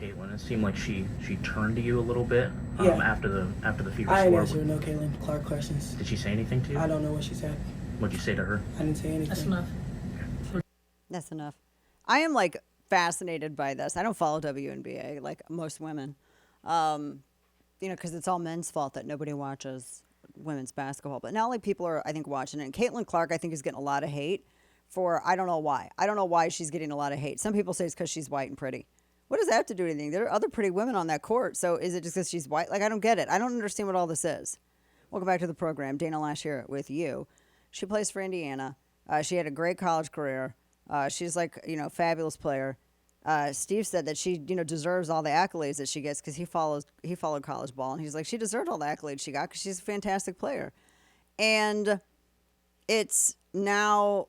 Caitlin. It seemed like she turned to you a little bit after the Fever I score. didn't answer no Caitlin Clark questions. Did she say anything to you? I don't know what she said. What'd you say to her? I didn't say anything. That's enough. That's enough. I am like fascinated by this. I don't follow WNBA like most women, because it's all men's fault that nobody watches women's basketball. But now like people are, I think, watching it. And Caitlin Clark, I think, is getting a lot of hate for, I don't know why. I don't know why she's getting a lot of hate. Some people say it's because she's white and pretty. What does that have to do with anything? There are other pretty women on that court. So is it just because she's white? Like, I don't get it. I don't understand what all this is. Welcome back to the program. Dana Loesch here with you. She plays for Indiana. She had a great college career. She's like, fabulous player. Steve said that she, deserves all the accolades that she gets because he followed college ball. And he's like, she deserved all the accolades she got because she's a fantastic player. And it's now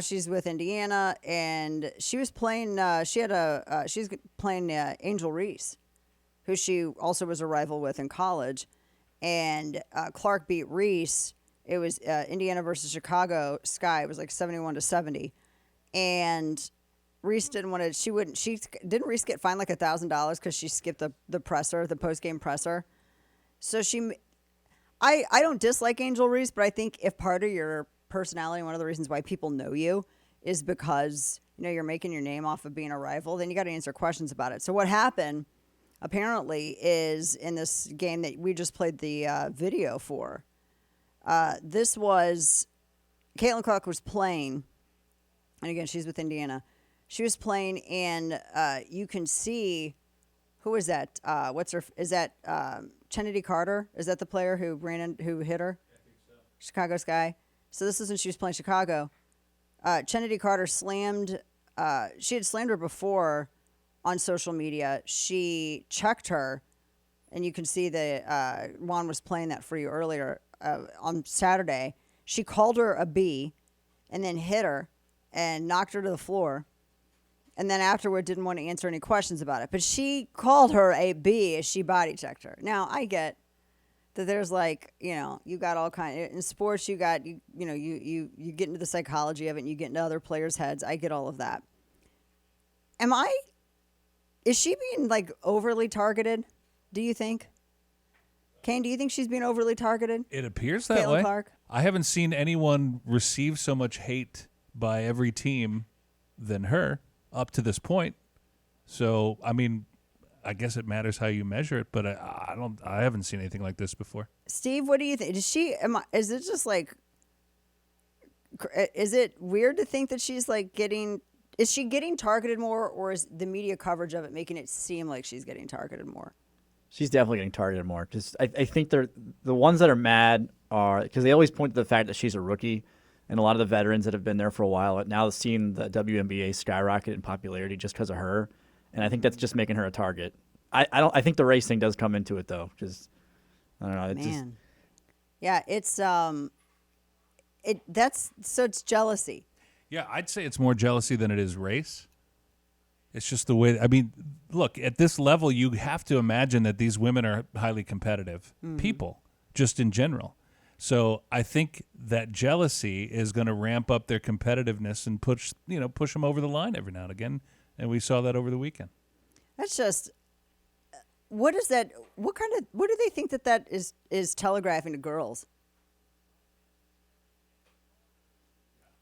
she's with Indiana, and she was playing. She's playing Angel Reese, who she also was a rival with in college, and Clark beat Reese. It was Indiana versus Chicago Sky. It was like 71-70, and Reese didn't want to. She didn't Reese get fined like $1,000 because she skipped the presser, the post game presser. So I don't dislike Angel Reese, but I think if part of your personality, one of the reasons why people know you is because you're making your name off of being a rival, then you got to answer questions about it. So what happened apparently is in this game that we just played the video for. This was Caitlin Clark was playing, and again she's with Indiana. She was playing, and you can see who is that? Is that Chennedy Carter? Is that the player who who hit her? I think so. Chicago Sky. So this is when she was playing Chicago. Chennedy Carter slammed. She had slammed her before on social media. She checked her, and you can see the Juan was playing that for you earlier on Saturday. She called her a B, and then hit her and knocked her to the floor. And then afterward didn't want to answer any questions about it. But she called her a B as she body checked her. Now, I get that there's like, you got all kind in sports, you got, you get into the psychology of it and you get into other players' heads. I get all of that. Is she being like overly targeted? Do you think? Kane, do you think she's being overly targeted? It appears that Caitlin way. Clark? I haven't seen anyone receive so much hate by every team than her up to this point. So, I mean, I guess it matters how you measure it, but I haven't seen anything like this before. Steve, what do you think? Is it just like, is it weird to think that she's like is she getting targeted more, or is the media coverage of it making it seem like she's getting targeted more? She's definitely getting targeted more. Just I think they're the ones that are mad are because they always point to the fact that she's a rookie, and a lot of the veterans that have been there for a while now seeing the WNBA skyrocket in popularity just because of her, and I think that's just making her a target. I think the race thing does come into it though, because I don't know. Yeah, it's it's jealousy. Yeah, I'd say it's more jealousy than it is race. It's just the way. I mean, look, at this level, you have to imagine that these women are highly competitive people, just in general. So I think that jealousy is going to ramp up their competitiveness and push them over the line every now and again. And we saw that over the weekend. That's just, what is that? What do they think that is telegraphing to girls?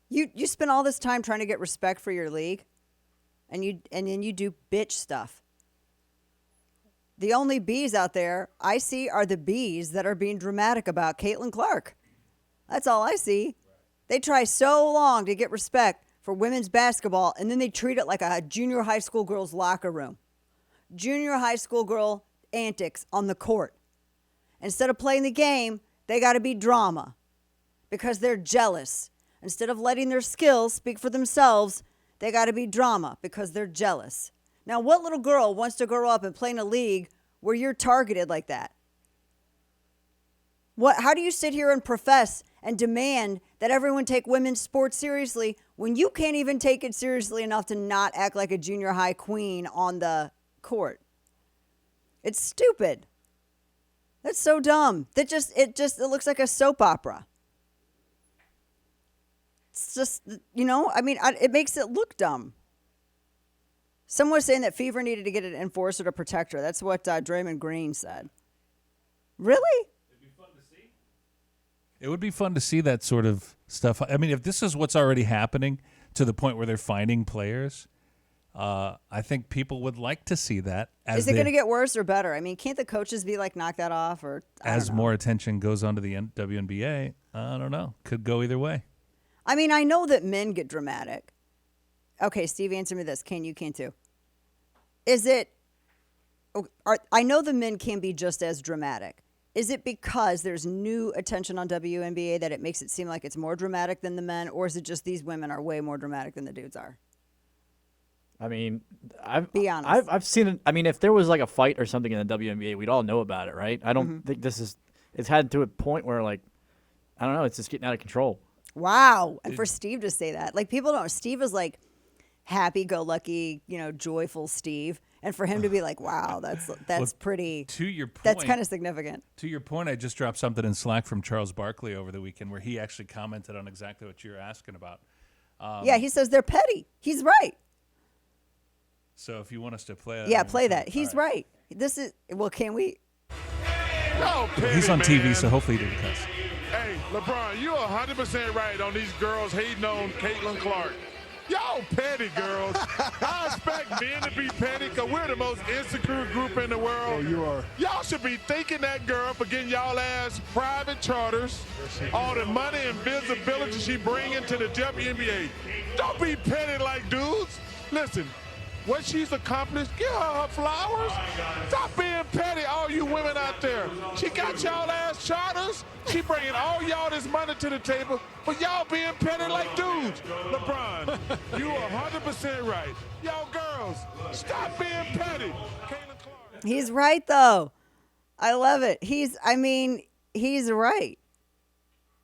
You spend all this time trying to get respect for your league, and then you do bitch stuff. The only B's out there I see are the B's that are being dramatic about Caitlin Clark. That's all I see. They try so long to get respect for women's basketball, and then they treat it like a junior high school girl's locker room. Junior high school girl antics on the court. Instead of playing the game, they got to be drama because they're jealous. Instead of letting their skills speak for themselves, they got to be drama because they're jealous. Now, what little girl wants to grow up and play in a league where you're targeted like that? How do you sit here and profess and demand that everyone take women's sports seriously when you can't even take it seriously enough to not act like a junior high queen on the court? It's stupid. That's so dumb. It looks like a soap opera. It's just, it makes it look dumb. Someone was saying that Fever needed to get an enforcer to protect her. That's what Draymond Green said. Really? It would be fun to see that sort of stuff. I mean, if this is what's already happening to the point where they're finding players, I think people would like to see that. Is it going to get worse or better? I mean, can't the coaches be like, knock that off? Or as more attention goes onto the WNBA, I don't know. Could go either way. I mean, I know that men get dramatic. Okay, Steve, answer me this. You can too. Is it, I know the men can be just as dramatic. Is it because there's new attention on WNBA that it makes it seem like it's more dramatic than the men, or is it just these women are way more dramatic than the dudes are? I mean, Be honest. I've seen it. I mean, if there was like a fight or something in the WNBA, we'd all know about it, right? I don't think it's had to a point where, like, I don't know, it's just getting out of control. Wow. And for Steve to say that, like, people don't, Steve is like happy-go-lucky, joyful Steve. And for him to be like, wow, that's pretty, To your point, that's kind of significant. To your point, I just dropped something in Slack from Charles Barkley over the weekend where he actually commented on exactly what you're asking about. Yeah, he says they're petty. He's right. So if you want us to play that. Yeah, play that. He's right. This is, well, can we? Yo, petty, He's on TV, man. so hopefully he didn't cuss. Hey, LeBron, you're 100% right on these girls hating on Caitlin Clark. Y'all petty girls. I expect men to be petty because we're the most insecure group in the world. Oh, you are. Y'all should be thanking that girl for getting y'all ass private charters, all the money and visibility she bringing to the WNBA. Don't be petty like dudes. Listen, what she's accomplished, give her her flowers. Stop being petty, all you women out there. She got y'all ass charters. She bringing all y'all this money to the table, but y'all being petty like dudes. LeBron, you are 100% right. Y'all girls, stop being petty. Caitlin Clark. He's right, though. I love it. He's right.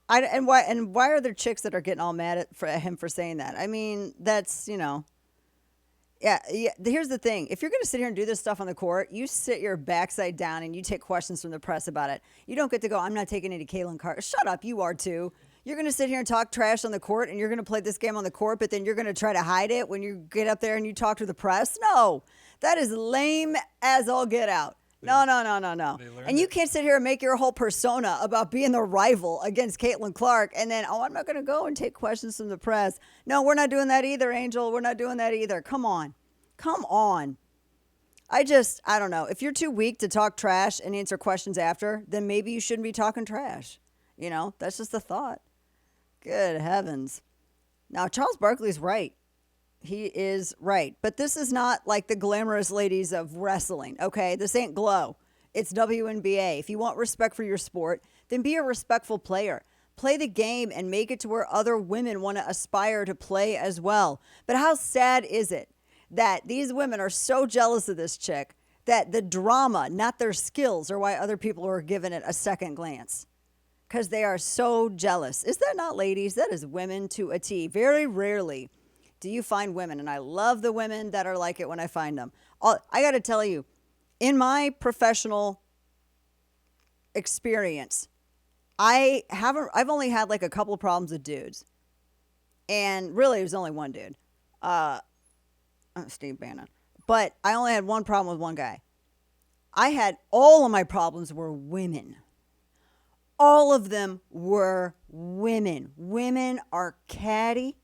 And why are there chicks that are getting all mad at him for saying that? I mean, that's, Yeah. Here's the thing. If you're going to sit here and do this stuff on the court, you sit your backside down and you take questions from the press about it. You don't get to go, I'm not taking any Caitlin Carter. Shut up. You are too. You're going to sit here and talk trash on the court and you're going to play this game on the court, but then you're going to try to hide it when you get up there and you talk to the press? No. That is lame as all get out. No. And you can't sit here and make your whole persona about being the rival against Caitlin Clark and then, I'm not going to go and take questions from the press. No, we're not doing that either, Angel. We're not doing that either. Come on. I don't know. If you're too weak to talk trash and answer questions after, then maybe you shouldn't be talking trash. That's just a thought. Good heavens. Now, Charles Barkley's right. He is right. But this is not like the glamorous ladies of wrestling, okay? This ain't Glow. It's WNBA. If you want respect for your sport, then be a respectful player. Play the game and make it to where other women want to aspire to play as well. But how sad is it that these women are so jealous of this chick that the drama, not their skills, are why other people are giving it a second glance? Because they are so jealous. Is that not, ladies? That is women to a T. Very rarely do you find women, and I love the women that are like it when I find them. I got to tell you, in my professional experience, I've only had like a couple of problems with dudes. And really, it was only one dude. Steve Bannon. But I only had one problem with one guy. All of my problems were women. All of them were women. Women are catty.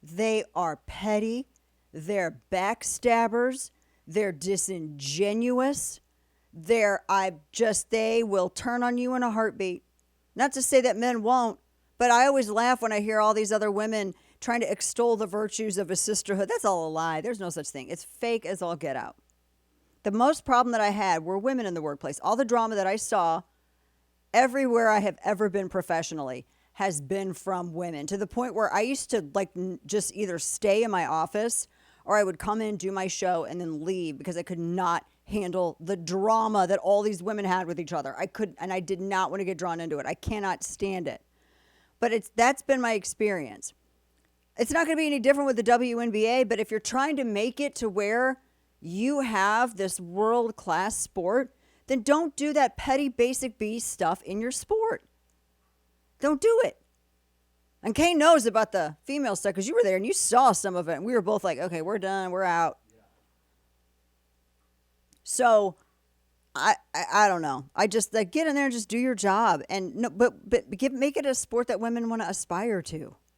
They are petty. They're backstabbers. They're disingenuous. They will turn on you in a heartbeat. Not to say that men won't, but I always laugh when I hear all these other women trying to extol the virtues of a sisterhood. That's all a lie. There's no such thing. It's fake as all get out. The most problem that I had were women in the workplace. All the drama that I saw everywhere I have ever been professionally has been from women, to the point where I used to just either stay in my office or I would come in, do my show, and then leave because I could not handle the drama that all these women had with each other. I did not want to get drawn into it. I cannot stand it. But that's been my experience. It's not going to be any different with the WNBA, but if you're trying to make it to where you have this world-class sport, then don't do that petty basic B stuff in your sport. Don't do it. And Kane knows about the female stuff because you were there and you saw some of it. And we were both like, okay, we're done. We're out. So I don't know. I just like get in there and just do your job, and no, but make it a sport that women want to aspire to.